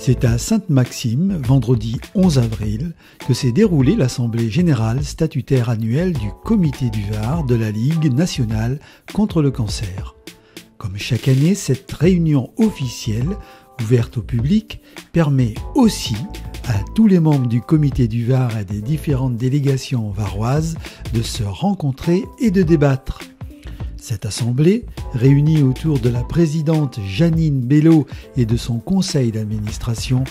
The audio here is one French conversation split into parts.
C'est à Sainte-Maxime, vendredi 11 avril, que s'est déroulée l'Assemblée générale statutaire annuelle du Comité du Var de la Ligue nationale contre le cancer. Comme chaque année, cette réunion officielle, ouverte au public, permet aussi à tous les membres du Comité du Var et des différentes délégations varoises de se rencontrer et de débattre. Cette assemblée, réunie autour de la présidente Janine Bello et de son conseil d'administration,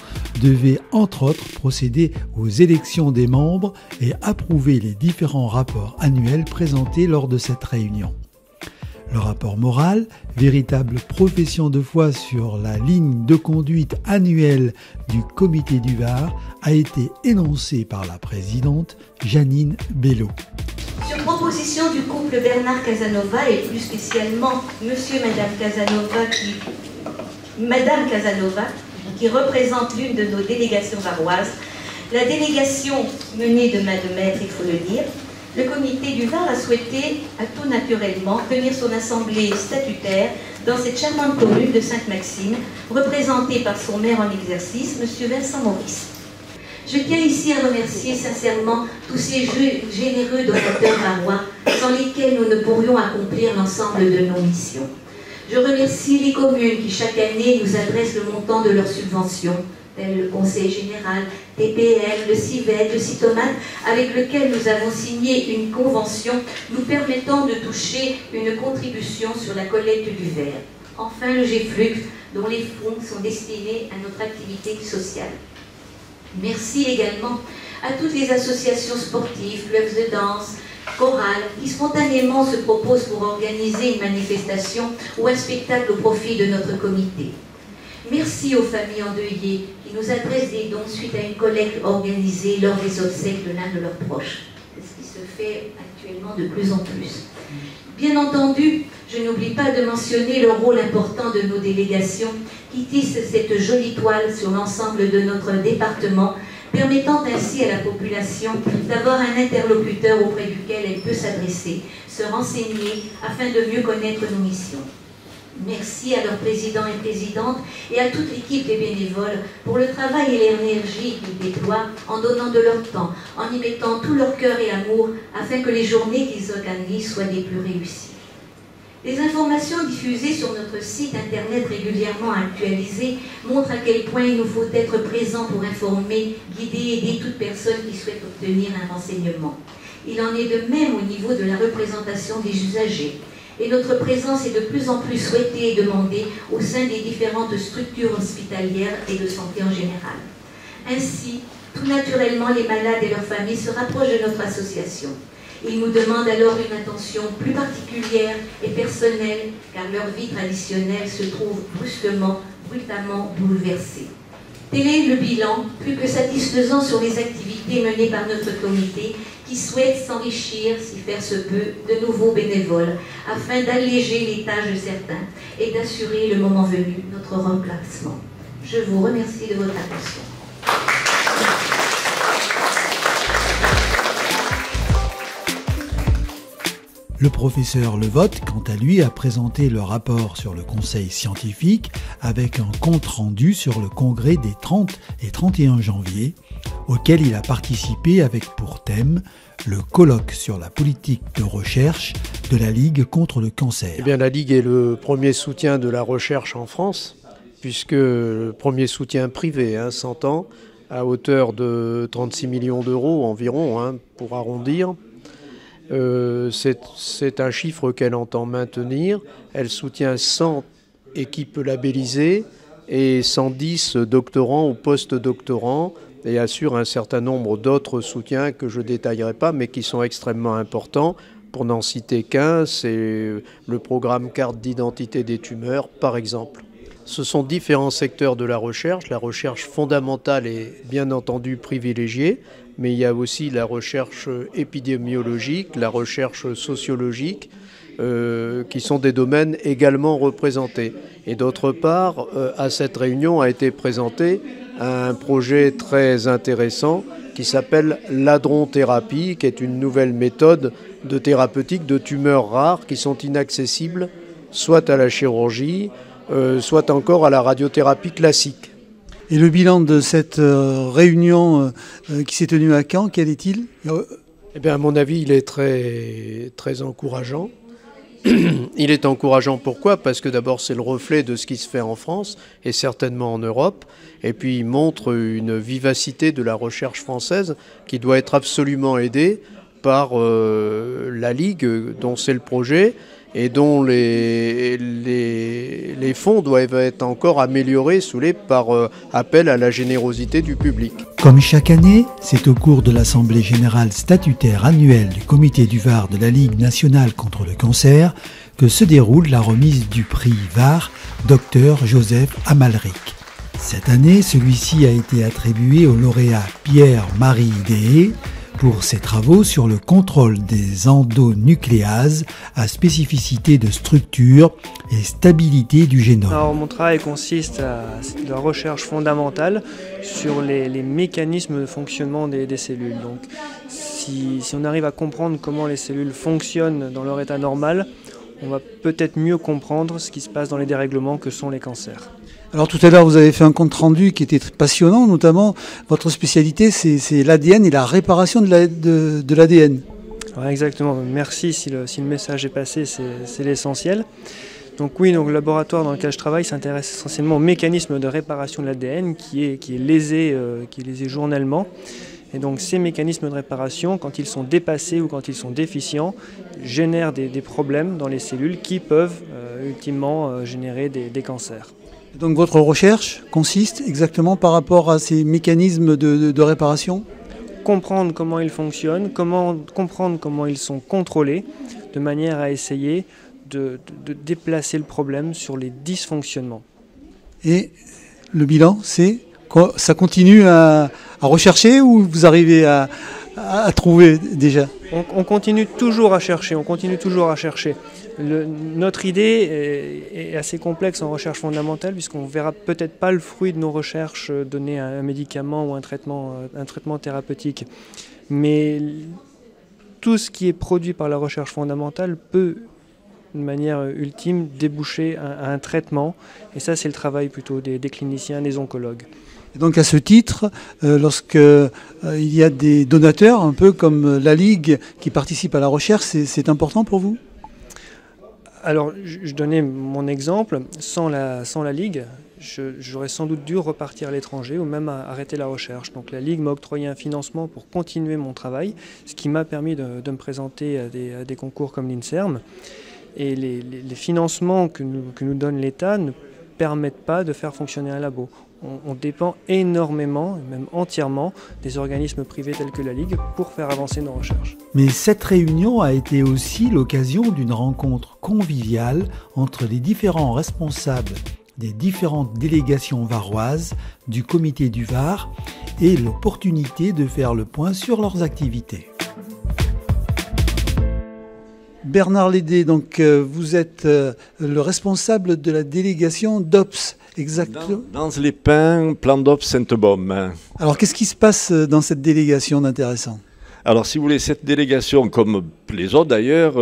devait entre autres procéder aux élections des membres et approuver les différents rapports annuels présentés lors de cette réunion. Le rapport moral, véritable profession de foi sur la ligne de conduite annuelle du Comité du Var, a été énoncé par la présidente Janine Bello. Sur proposition du couple Bernard Casanova et plus spécialement Monsieur et Madame Casanova qui représente l'une de nos délégations varoises, la délégation menée de main de maître, il faut le dire, le comité du Var a souhaité, tout naturellement, tenir son assemblée statutaire dans cette charmante commune de Sainte-Maxime, représentée par son maire en exercice, M. Vincent Maurice. Je tiens ici à remercier sincèrement tous ces généreux donateurs varois sans lesquels nous ne pourrions accomplir l'ensemble de nos missions. Je remercie les communes qui chaque année nous adressent le montant de leurs subventions, tels le Conseil général, TPL, le CIVED, le CITOMAT, avec lequel nous avons signé une convention nous permettant de toucher une contribution sur la collecte du verre. Enfin, le GFLUC, dont les fonds sont destinés à notre activité sociale. Merci également à toutes les associations sportives, clubs de danse, chorales, qui spontanément se proposent pour organiser une manifestation ou un spectacle au profit de notre comité. Merci aux familles endeuillées qui nous adressent des dons suite à une collecte organisée lors des obsèques de l'un de leurs proches. C'est ce qui se fait actuellement de plus en plus. Bien entendu, je n'oublie pas de mentionner le rôle important de nos délégations qui tissent cette jolie toile sur l'ensemble de notre département, permettant ainsi à la population d'avoir un interlocuteur auprès duquel elle peut s'adresser, se renseigner afin de mieux connaître nos missions. Merci à leurs présidents et présidentes et à toute l'équipe des bénévoles pour le travail et l'énergie qu'ils déploient en donnant de leur temps, en y mettant tout leur cœur et amour afin que les journées qu'ils organisent soient des plus réussies. Les informations diffusées sur notre site internet régulièrement actualisées montrent à quel point il nous faut être présents pour informer, guider et aider toute personne qui souhaite obtenir un renseignement. Il en est de même au niveau de la représentation des usagers. Et notre présence est de plus en plus souhaitée et demandée au sein des différentes structures hospitalières et de santé en général. Ainsi, tout naturellement, les malades et leurs familles se rapprochent de notre association. Ils nous demandent alors une attention plus particulière et personnelle, car leur vie traditionnelle se trouve brutalement bouleversée. Tel est le bilan, plus que satisfaisant sur les activités menées par notre comité, qui souhaite s'enrichir, si faire se peut, de nouveaux bénévoles, afin d'alléger les tâches de certains et d'assurer le moment venu notre remplacement. Je vous remercie de votre attention. Le professeur Levotte, quant à lui, a présenté le rapport sur le conseil scientifique avec un compte-rendu sur le congrès des 30 et 31 janvier, auquel il a participé avec pour thème le colloque sur la politique de recherche de la Ligue contre le cancer. Eh bien, la Ligue est le premier soutien de la recherche en France, puisque le premier soutien privé, s'entend, à hauteur de 36 millions d'euros environ, pour arrondir. C'est un chiffre qu'elle entend maintenir. Elle soutient 100 équipes labellisées et 110 doctorants ou post-doctorants et assure un certain nombre d'autres soutiens que je ne détaillerai pas mais qui sont extrêmement importants. Pour n'en citer qu'un, c'est le programme carte d'identité des tumeurs par exemple. Ce sont différents secteurs de la recherche fondamentale est bien entendu privilégiée, mais il y a aussi la recherche épidémiologique, la recherche sociologique, qui sont des domaines également représentés. Et d'autre part, à cette réunion a été présenté un projet très intéressant qui s'appelle l'hadronthérapie, qui est une nouvelle méthode de thérapeutique de tumeurs rares qui sont inaccessibles soit à la chirurgie, soit encore à la radiothérapie classique. Et le bilan de cette réunion qui s'est tenue à Caen, quel est-il ? Eh bien, à mon avis, il est très, très encourageant. Il est encourageant pourquoi ? Parce que d'abord c'est le reflet de ce qui se fait en France et certainement en Europe, et puis il montre une vivacité de la recherche française qui doit être absolument aidée par la Ligue dont c'est le projet et dont les fonds doivent être encore améliorés par appel à la générosité du public. Comme chaque année, c'est au cours de l'Assemblée générale statutaire annuelle du Comité du Var de la Ligue nationale contre le cancer que se déroule la remise du prix Var Dr Joseph Amalric. Cette année, celui-ci a été attribué au lauréat Pierre-Marie Deshaies pour ses travaux sur le contrôle des endonucléases à spécificité de structure et stabilité du génome. Alors, mon travail consiste à la recherche fondamentale sur les mécanismes de fonctionnement des cellules. Donc, si on arrive à comprendre comment les cellules fonctionnent dans leur état normal, on va peut-être mieux comprendre ce qui se passe dans les dérèglements que sont les cancers. Alors tout à l'heure, vous avez fait un compte-rendu qui était passionnant, notamment votre spécialité, c'est l'ADN et la réparation de l'ADN. Ouais, exactement, merci si le message est passé, c'est l'essentiel. Donc oui, le laboratoire dans lequel je travaille s'intéresse essentiellement au mécanisme de réparation de l'ADN qui est lésé journellement. Et donc ces mécanismes de réparation, quand ils sont dépassés ou quand ils sont déficients, génèrent des problèmes dans les cellules qui peuvent ultimement générer des cancers. Donc votre recherche consiste exactement par rapport à ces mécanismes de réparation ? Comprendre comment ils fonctionnent, comprendre comment ils sont contrôlés, de manière à essayer de déplacer le problème sur les dysfonctionnements. Et le bilan, ça continue à rechercher ou vous arrivez à trouver déjà ? On continue toujours à chercher, Notre idée est assez complexe en recherche fondamentale puisqu'on ne verra peut-être pas le fruit de nos recherches donner un médicament ou un traitement thérapeutique. Mais tout ce qui est produit par la recherche fondamentale peut, de manière ultime, déboucher à un traitement. Et ça, c'est le travail plutôt des cliniciens, des oncologues. Et donc à ce titre, lorsque il y a des donateurs, un peu comme la Ligue, qui participent à la recherche, c'est important pour vous ? Alors, je donnais mon exemple. Sans la Ligue, j'aurais sans doute dû repartir à l'étranger ou même arrêter la recherche. Donc la Ligue m'a octroyé un financement pour continuer mon travail, ce qui m'a permis de me présenter à des concours comme l'INSERM. Et les financements que nous donne l'État ne permettent pas de faire fonctionner un labo. On dépend énormément, même entièrement, des organismes privés tels que la Ligue pour faire avancer nos recherches. Mais cette réunion a été aussi l'occasion d'une rencontre conviviale entre les différents responsables des différentes délégations varoises du Comité du Var et l'opportunité de faire le point sur leurs activités. Bernard Lédé, donc vous êtes le responsable de la délégation d'OPS. Exactement. Dans les pins, plan d'Ops Sainte-Baume. Alors qu'est-ce qui se passe dans cette délégation d'intéressant ? Alors si vous voulez, cette délégation, comme les autres d'ailleurs,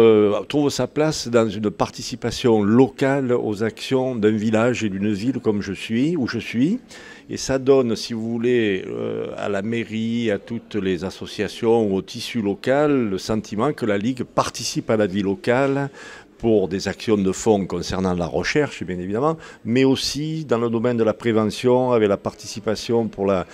trouve sa place dans une participation locale aux actions d'un village et d'une ville comme où je suis. Et ça donne, si vous voulez, à la mairie, à toutes les associations, au tissu local, le sentiment que la Ligue participe à la vie locale pour des actions de fond concernant la recherche, bien évidemment, mais aussi dans le domaine de la prévention, avec la participation pour la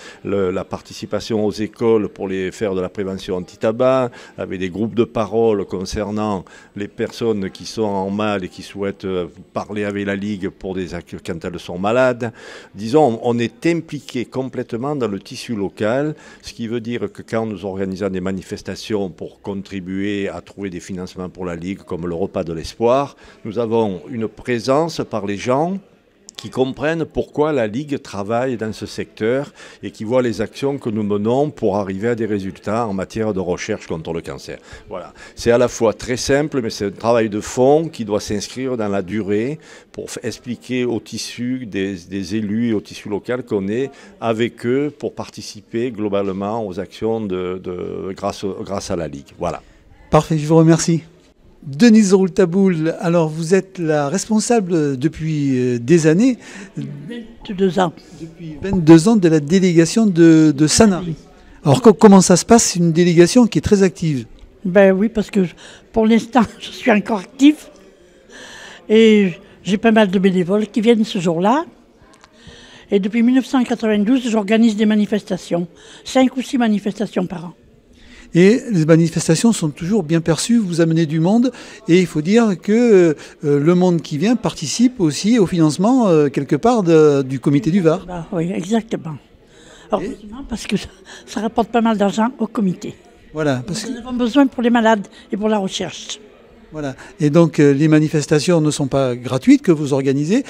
participation aux écoles pour les faire de la prévention anti-tabac, avec des groupes de parole concernant les personnes qui sont en mal et qui souhaitent parler avec la Ligue pour quand elles sont malades. Disons, on est impliqué complètement dans le tissu local, ce qui veut dire que quand nous organisons des manifestations pour contribuer à trouver des financements pour la Ligue, comme le repas de l'espoir, nous avons une présence par les gens qui comprennent pourquoi la Ligue travaille dans ce secteur et qui voient les actions que nous menons pour arriver à des résultats en matière de recherche contre le cancer. Voilà. C'est à la fois très simple, mais c'est un travail de fond qui doit s'inscrire dans la durée pour expliquer au tissu des élus et au tissu local qu'on est avec eux pour participer globalement aux actions grâce à la Ligue. Voilà. Parfait, je vous remercie. Denise Rouletabille, alors vous êtes la responsable depuis des années, 22 ans. depuis 22 ans de la délégation de Sanary. Alors comment ça se passe? C'est une délégation qui est très active. Ben oui, parce que pour l'instant, je suis encore active. Et j'ai pas mal de bénévoles qui viennent ce jour-là. Et depuis 1992, j'organise des manifestations. 5 ou 6 manifestations par an. Et les manifestations sont toujours bien perçues, vous amenez du monde, et il faut dire que le monde qui vient participe aussi au financement, quelque part, du comité du Var. Bah, oui, exactement. Heureusement, parce que ça rapporte pas mal d'argent au comité. Voilà, parce que, Nous en avons besoin pour les malades et pour la recherche. voilà. Et donc les manifestations ne sont pas gratuites que vous organisez,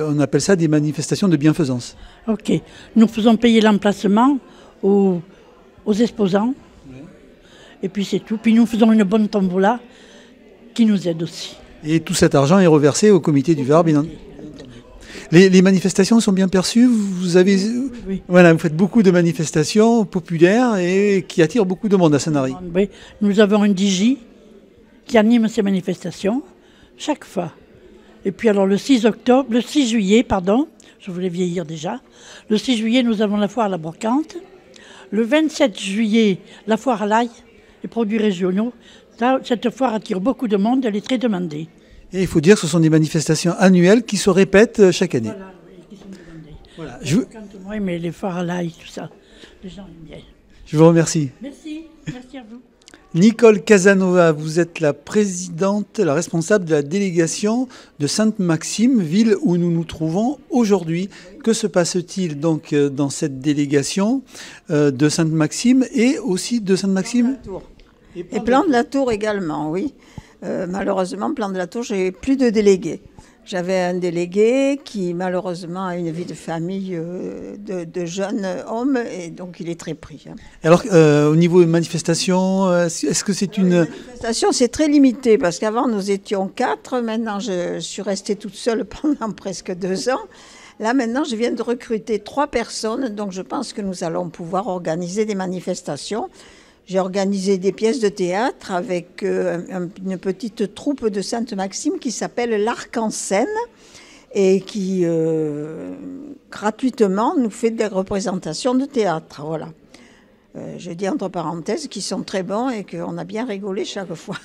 on appelle ça des manifestations de bienfaisance. Ok. Nous faisons payer l'emplacement aux exposants. Et puis c'est tout. Puis nous faisons une bonne tombola qui nous aide aussi. Et tout cet argent est reversé au comité du Var, bien entendu. Les manifestations sont bien perçues. Vous avez, Oui. voilà, vous faites beaucoup de manifestations populaires et qui attirent beaucoup de monde à Sanary. Oui. Nous avons un DJ qui anime ces manifestations chaque fois. Et puis alors le 6 juillet, je voulais vieillir déjà. Le 6 juillet, nous avons la foire à la Brocante. Le 27 juillet, la foire à l'ail, les produits régionaux. Là, cette foire attire beaucoup de monde, elle est très demandée. Et il faut dire que ce sont des manifestations annuelles qui se répètent chaque année. Voilà, oui, qui sont demandées. Voilà. Moi, mais les foires à l'ail, tout ça, les gens aiment bien. Je vous remercie. Merci à vous. Nicole Casanova, vous êtes la présidente, la responsable de la délégation de Sainte-Maxime, ville où nous nous trouvons aujourd'hui. Que se passe-t-il donc dans cette délégation de Sainte-Maxime et aussi de Sainte-Maxime Et Plan de la Tour également, oui. Malheureusement, Plan de la Tour, j'ai plus de délégués. J'avais un délégué qui malheureusement a une vie de famille de jeunes hommes et donc il est très pris. Alors au niveau de manifestation, est-ce que c'est une... Manifestation, c'est très limité parce qu'avant nous étions 4, maintenant je suis restée toute seule pendant presque 2 ans. Là maintenant je viens de recruter 3 personnes, donc je pense que nous allons pouvoir organiser des manifestations. J'ai organisé des pièces de théâtre avec une petite troupe de Sainte-Maxime qui s'appelle l'Arc-en-Scène et qui, gratuitement, nous fait des représentations de théâtre. Voilà. Je dis entre parenthèses qui sont très bons et qu'on a bien rigolé chaque fois.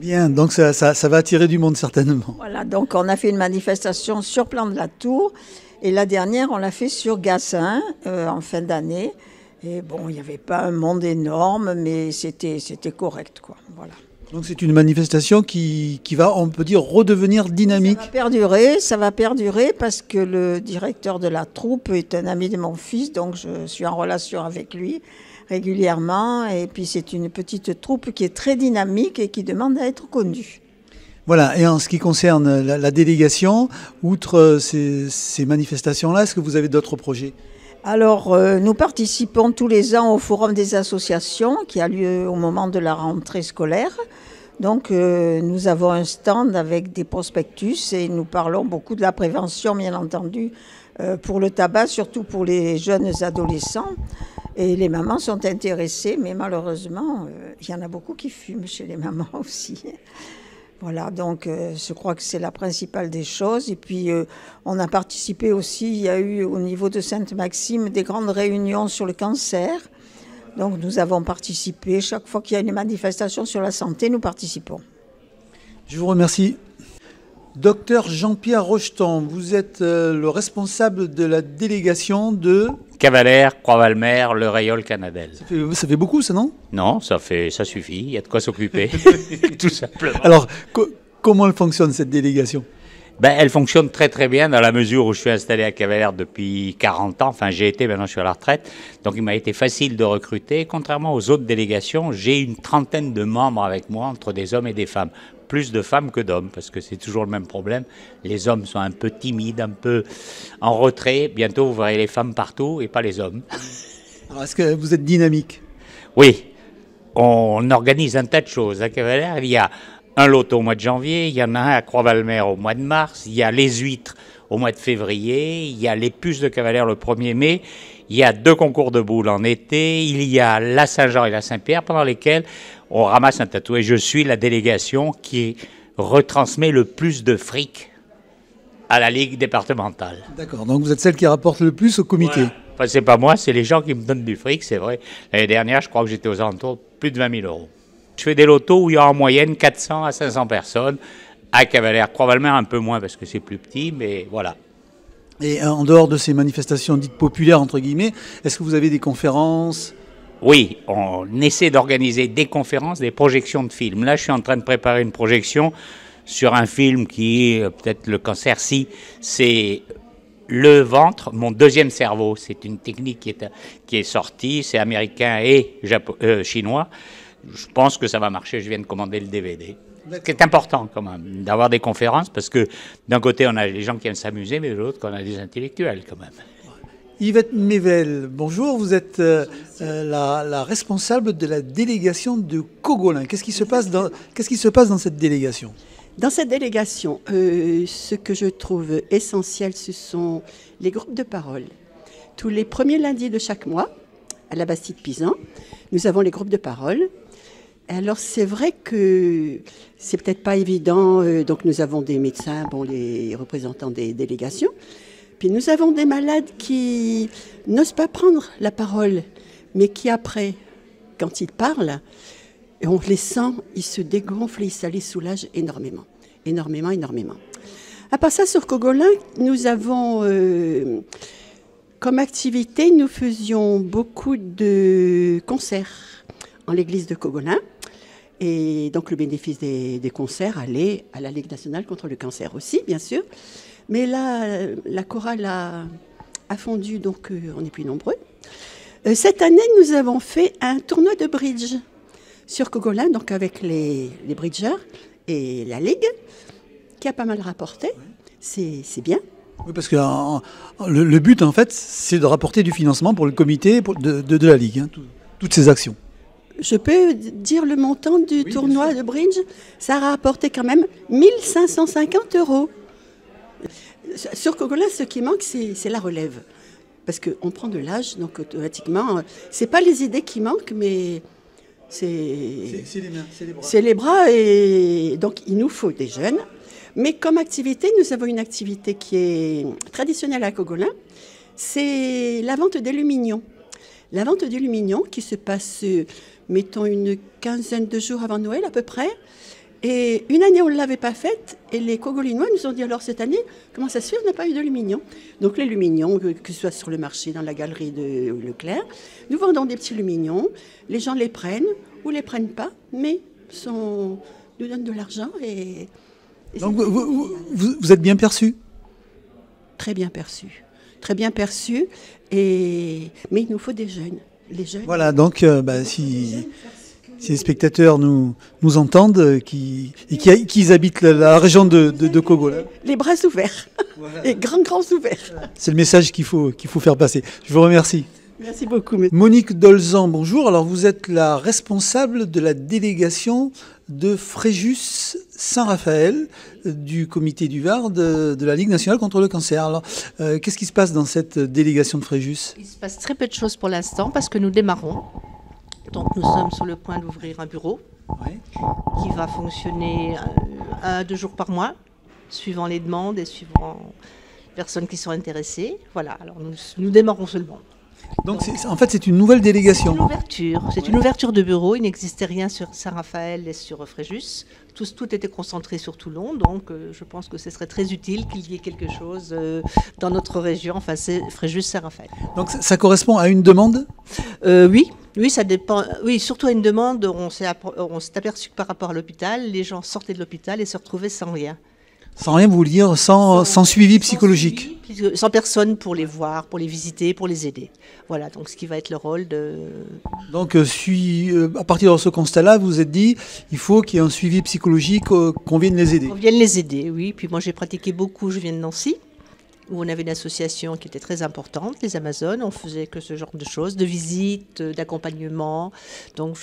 Bien, donc ça va attirer du monde certainement. Voilà, donc on a fait une manifestation sur Plan de la Tour et la dernière, on l'a fait sur Gassin en fin d'année. Et bon, il n'y avait pas un monde énorme, mais c'était correct, quoi. Voilà. Donc c'est une manifestation qui va, on peut dire, redevenir dynamique. Ça va perdurer parce que le directeur de la troupe est un ami de mon fils, donc je suis en relation avec lui régulièrement. Et puis c'est une petite troupe qui est très dynamique et qui demande à être connue. Voilà, et en ce qui concerne la délégation, outre ces manifestations-là, est-ce que vous avez d'autres projets ? Alors, nous participons tous les ans au Forum des associations qui a lieu au moment de la rentrée scolaire. Donc, nous avons un stand avec des prospectus et nous parlons beaucoup de la prévention, bien entendu, pour le tabac, surtout pour les jeunes adolescents. Et les mamans sont intéressées, mais malheureusement, il y en a beaucoup qui fument chez les mamans aussi. Voilà, donc je crois que c'est la principale des choses. Et puis, on a participé aussi, il y a eu au niveau de Sainte-Maxime des grandes réunions sur le cancer. Donc, nous avons participé. Chaque fois qu'il y a une manifestation sur la santé, nous participons. Je vous remercie. Docteur Jean-Pierre Rocheton, vous êtes le responsable de la délégation de... Cavalère, Croix-Valmer, Le Rayol, Canadelle. Ça fait beaucoup, ça, non? Non, ça suffit, il y a de quoi s'occuper, tout simplement. Alors, comment elle fonctionne, cette délégation? Elle fonctionne très très bien dans la mesure où je suis installé à Cavalère depuis 40 ans, enfin j'ai été, maintenant je suis à la retraite, donc il m'a été facile de recruter. Contrairement aux autres délégations, j'ai une trentaine de membres avec moi, entre des hommes et des femmes. Plus de femmes que d'hommes, parce que c'est toujours le même problème. Les hommes sont un peu timides, un peu en retrait. Bientôt, vous verrez les femmes partout et pas les hommes. Alors, est-ce que vous êtes dynamique? Oui, on organise un tas de choses. À Cavalère, il y a un loto au mois de janvier, il y en a un à Croix-Valmer au mois de mars, il y a les huîtres au mois de février, il y a les puces de Cavalère le 1er mai, Il y a 2 concours de boules en été, il y a la Saint-Jean et la Saint-Pierre pendant lesquels on ramasse un tatou. Et je suis la délégation qui retransmet le plus de fric à la Ligue départementale. D'accord, donc vous êtes celle qui rapporte le plus au comité. Voilà. Enfin, c'est pas moi, c'est les gens qui me donnent du fric, c'est vrai. L'année dernière, je crois que j'étais aux alentours de plus de 20 000 euros. Je fais des lotos où il y a en moyenne 400 à 500 personnes. À Cavalère, probablement un peu moins parce que c'est plus petit, mais voilà. Et en dehors de ces manifestations dites populaires, entre guillemets, est-ce que vous avez des conférences ? Oui, on essaie d'organiser des conférences, des projections de films. Là, je suis en train de préparer une projection sur un film qui est peut-être le cancer, si c'est le ventre, mon deuxième cerveau. C'est une technique qui est sortie, c'est américain et chinois. Je pense que ça va marcher, je viens de commander le DVD. C'est important quand même d'avoir des conférences parce que d'un côté on a les gens qui aiment s'amuser, mais de l'autre on a des intellectuels quand même. Yvette Mével, bonjour, vous êtes la responsable de la délégation de Cogolin. Qu'est-ce qui se passe dans cette délégation ? Dans cette délégation, ce que je trouve essentiel, ce sont les groupes de parole. Tous les premiers lundis de chaque mois, à la Bastide Pisan, nous avons les groupes de parole. Alors c'est vrai que c'est peut-être pas évident, donc nous avons des médecins, les représentants des délégations, puis nous avons des malades qui n'osent pas prendre la parole, mais qui après, quand ils parlent, on les sent, ils se dégonflent et ça les soulage énormément, énormément, énormément. À part ça, sur Cogolin, nous avons comme activité, nous faisions beaucoup de concerts en l'église de Cogolin. Et donc le bénéfice des concerts allait à la Ligue nationale contre le cancer aussi, bien sûr. Mais là, la chorale a fondu, donc on n'est plus nombreux. Cette année, nous avons fait un tournoi de bridge sur Cogolin, donc avec les bridgeurs et la Ligue, qui a pas mal rapporté. C'est bien. Oui, parce que le but, en fait, c'est de rapporter du financement pour le comité de la Ligue, hein, toutes ces actions. Je peux dire le montant du tournoi de bridge. Ça a rapporté quand même 1 550 €. Sur Cogolin, ce qui manque, c'est la relève. Parce qu'on prend de l'âge, donc automatiquement, c'est pas les idées qui manquent, mais c'est les mains, c'est les bras. C'est les bras, et donc il nous faut des jeunes. Mais comme activité, nous avons une activité qui est traditionnelle à Cogolin, c'est la vente d'aluminium. La vente d'aluminium qui se passe, mettons, une quinzaine de jours avant Noël à peu près. Et une année, on ne l'avait pas faite. Et les Cogolinois nous ont dit, alors cette année, comment ça se fait, on n'a pas eu d'aluminium. Donc l'aluminium, que ce soit sur le marché, dans la galerie de Leclerc, nous vendons des petits aluminiums. Les gens les prennent ou les prennent pas, mais nous donnent de l'argent. Donc vous êtes bien perçu ? Très bien perçu. Très bien perçu. Mais il nous faut des jeunes. Les jeunes. Voilà, donc si les spectateurs nous entendent, qu'ils habitent la région de Cogolin. Les bras ouverts, voilà. Et grands ouverts. C'est le message qu'il faut faire passer. Je vous remercie. Merci beaucoup. Monique Dolzan, bonjour. Alors vous êtes la responsable de la délégation de Fréjus Saint-Raphaël du comité du Var de la Ligue nationale contre le cancer. Alors qu'est-ce qui se passe dans cette délégation de Fréjus ? Il se passe très peu de choses pour l'instant parce que nous démarrons. Donc nous sommes sur le point d'ouvrir un bureau qui va fonctionner 1 à 2 jours par mois, suivant les demandes et suivant les personnes qui sont intéressées. Voilà, alors nous démarrons seulement. Donc en fait c'est une nouvelle délégation. C'est une ouverture de bureau, il n'existait rien sur Saint-Raphaël et sur Fréjus. Tout était concentré sur Toulon, donc je pense que ce serait très utile qu'il y ait quelque chose dans notre région, enfin c'est Fréjus-Saint-Raphaël. Donc ça correspond à une demande ? Oui, ça dépend. Oui, surtout à une demande, on s'est aperçu que par rapport à l'hôpital, les gens sortaient de l'hôpital et se retrouvaient sans rien. Sans rien, vous voulez dire sans suivi psychologique ? Sans personne pour les voir, pour les visiter, pour les aider. Voilà, donc ce qui va être le rôle de... Donc à partir de ce constat-là, vous vous êtes dit, il faut qu'il y ait un suivi psychologique, qu'on vienne les aider. On vienne les aider, oui. Puis moi j'ai pratiqué beaucoup, je viens de Nancy, où on avait une association qui était très importante, les Amazones. On faisait que ce genre de choses, de visites, d'accompagnement. Donc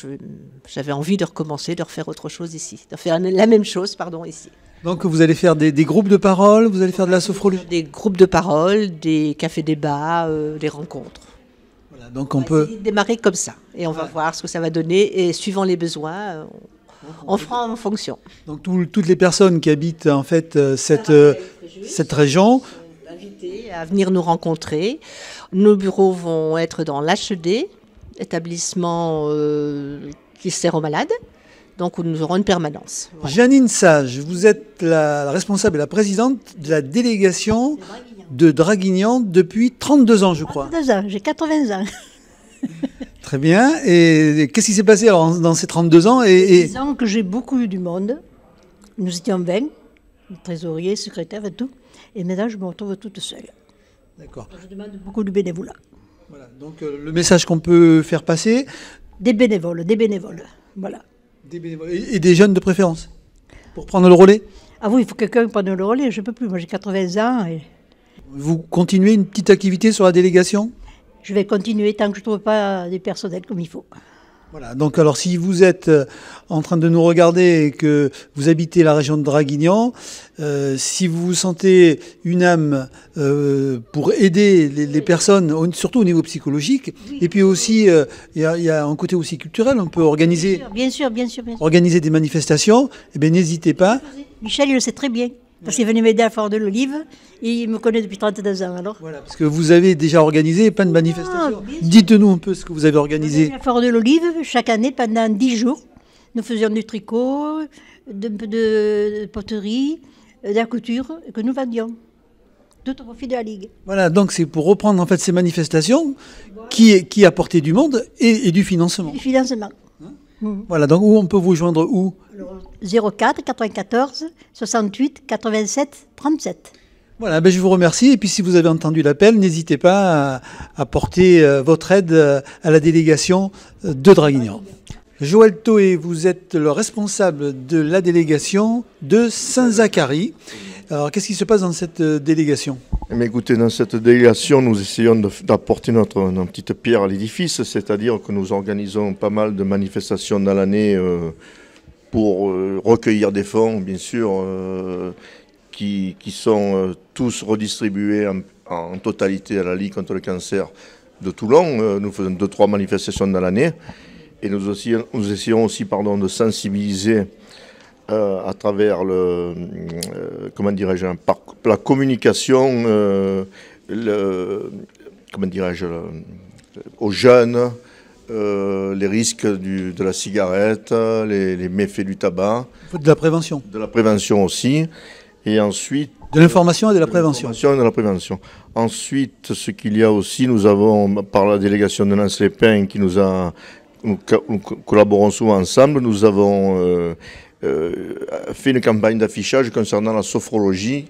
j'avais envie de recommencer, de refaire autre chose ici, de faire la même chose, ici. Donc vous allez faire des groupes de parole, vous allez faire de la sophrologie ? Des groupes de parole, des cafés-débats, des rencontres. Voilà, donc on peut démarrer comme ça et on va voir ce que ça va donner et suivant les besoins, on fera en fonction. Donc toutes les personnes qui habitent en fait cette région Invités à venir nous rencontrer. Nos bureaux vont être dans l'HED, établissement qui sert aux malades. Donc nous aurons une permanence. Voilà. Janine Sage, vous êtes la responsable et la présidente de la délégation de Draguignan depuis 32 ans, je crois. 32 ans, j'ai 80 ans. Très bien. Et qu'est-ce qui s'est passé alors dans ces 32 ans Disons que j'ai beaucoup eu du monde. Nous étions 20, trésorier, secrétaire et tout. Et maintenant, je me retrouve toute seule. D'accord. Je demande beaucoup de bénévolat. Voilà. Donc le message qu'on peut faire passer... Des bénévoles. Voilà. Des bénévoles. Et des jeunes de préférence, pour prendre le relais. Ah oui, il faut que quelqu'un prenne le relais. Je ne peux plus. Moi, j'ai 80 ans. Et... Vous continuez une petite activité sur la délégation ? Je vais continuer tant que je ne trouve pas des personnels comme il faut. Voilà, donc alors si vous êtes en train de nous regarder et que vous habitez la région de Draguignan, si vous vous sentez une âme pour aider les personnes, surtout au niveau psychologique, et puis aussi, il y a un côté aussi culturel, on peut organiser, bien sûr. organiser des manifestations, eh bien n'hésitez pas. Michel, il le sait très bien. Parce qu'il est venu m'aider à Fort de l'Olive, et il me connaît depuis 32 ans. Alors. Voilà, parce que vous avez déjà organisé plein de manifestations. Dites-nous un peu ce que vous avez organisé. À Fort de l'Olive, chaque année, pendant 10 jours, nous faisions du tricot, de poterie, de la couture, que nous vendions. Tout au profit de la Ligue. Voilà, donc c'est pour reprendre en fait ces manifestations qui apportaient du monde et du financement. Du financement. Voilà, donc où on peut vous joindre où ? 04 94 68 87 37. Voilà, ben je vous remercie. Et puis si vous avez entendu l'appel, n'hésitez pas à porter votre aide à la délégation de Draguignan. Joël Toé, vous êtes le responsable de la délégation de Saint-Zacharie. Alors qu'est-ce qui se passe dans cette délégation ? Mais écoutez, dans cette délégation, nous essayons d'apporter notre petite pierre à l'édifice, c'est-à-dire que nous organisons pas mal de manifestations dans l'année pour recueillir des fonds, bien sûr, qui sont tous redistribués en totalité à la Ligue contre le cancer de Toulon. Nous faisons 2-3 manifestations dans l'année et nous essayons aussi de sensibiliser à travers la communication, aux jeunes, les risques de la cigarette, les méfaits du tabac. De la prévention. De la prévention aussi. Et ensuite... De l'information et de la prévention. Ensuite, ce qu'il y a aussi, nous avons, par la délégation de Nance-les-Pins, nous collaborons souvent ensemble, nous avons fait une campagne d'affichage concernant la sophrologie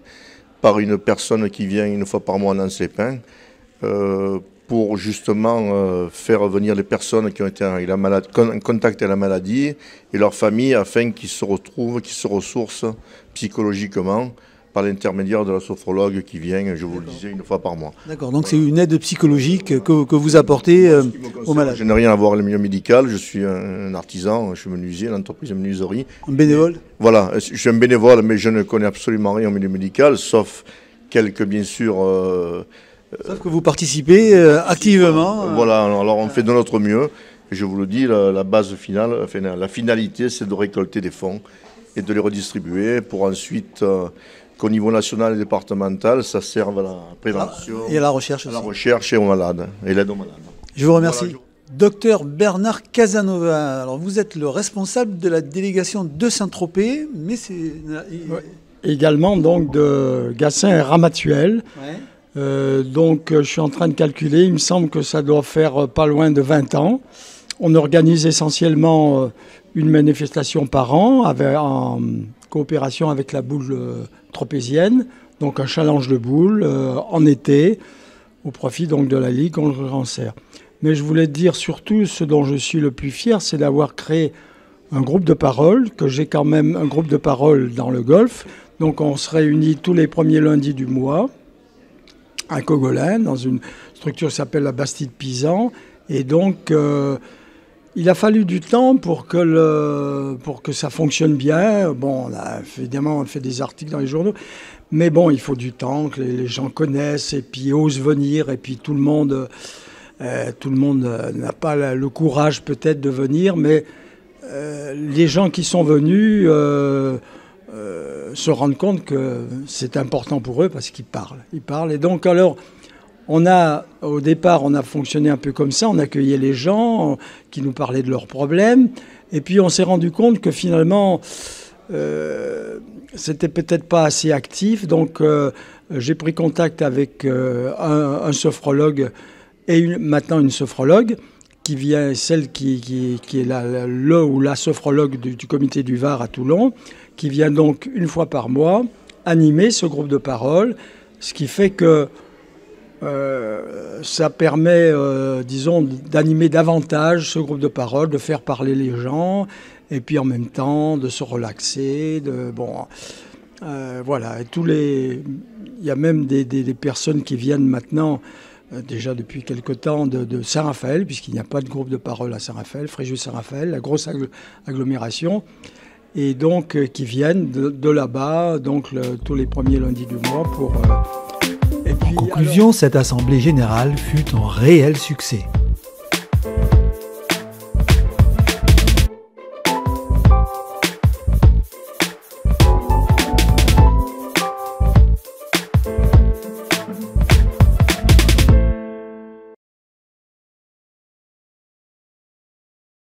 par une personne qui vient une fois par mois à Nance-les-Pins pour justement faire venir les personnes qui ont été en contact avec la maladie et leurs familles afin qu'ils se retrouvent, qu'ils se ressourcent psychologiquement par l'intermédiaire de la sophrologue qui vient, je vous le disais, une fois par mois. D'accord, donc c'est une aide psychologique que vous apportez aux malades. Je n'ai rien à voir avec le milieu médical, je suis un artisan, je suis menuisier, l'entreprise de menuiserie. Un bénévole ? Voilà, je suis un bénévole, mais je ne connais absolument rien au milieu médical, sauf quelques, bien sûr... sauf que vous participez activement. Voilà, alors on fait de notre mieux. Et je vous le dis, la base finale, la finalité, c'est de récolter des fonds et de les redistribuer pour ensuite... qu'au niveau national et départemental, ça serve à la prévention et à la recherche, et aux malades, et l'aide aux malades. Je vous remercie. Voilà. Docteur Bernard Casanova, alors vous êtes le responsable de la délégation de Saint-Tropez, mais c'est... Également donc de Gassin et Ramatuelle. Ouais. Donc je suis en train de calculer, il me semble que ça doit faire pas loin de 20 ans. On organise essentiellement une manifestation par an en coopération avec la boule tropézienne, donc un challenge de boules en été, au profit donc de la Ligue contre le cancer. Mais je voulais dire surtout, ce dont je suis le plus fier, c'est d'avoir créé un groupe de parole, que j'ai quand même un groupe de parole dans le Golfe. Donc on se réunit tous les premiers lundis du mois à Cogolin, dans une structure qui s'appelle la Bastide Pisan. Et donc... il a fallu du temps pour que ça fonctionne bien. Bon, évidemment, on fait des articles dans les journaux. Mais bon, il faut du temps, que les gens connaissent et puis osent venir. Et puis tout le monde Tout le monde n'a pas le courage peut-être de venir, mais les gens qui sont venus se rendent compte que c'est important pour eux parce qu'ils parlent. Ils parlent. Et donc, alors, au départ, on a fonctionné un peu comme ça. On accueillait les gens qui nous parlaient de leurs problèmes. Et puis, on s'est rendu compte que finalement, c'était peut-être pas assez actif. Donc, j'ai pris contact avec un sophrologue et maintenant une sophrologue qui vient, celle qui est la sophrologue du comité du Var à Toulon, qui vient donc une fois par mois animer ce groupe de parole, ce qui fait que ça permet, disons, d'animer davantage ce groupe de parole, de faire parler les gens, et puis en même temps de se relaxer, voilà. Il y a même des personnes qui viennent maintenant, déjà depuis quelque temps, de Saint-Raphaël, puisqu'il n'y a pas de groupe de parole à Saint-Raphaël, Fréjus-Saint-Raphaël, la grosse agglomération, et donc qui viennent de là-bas, donc tous les premiers lundis du mois pour... En conclusion, cette assemblée générale fut un réel succès.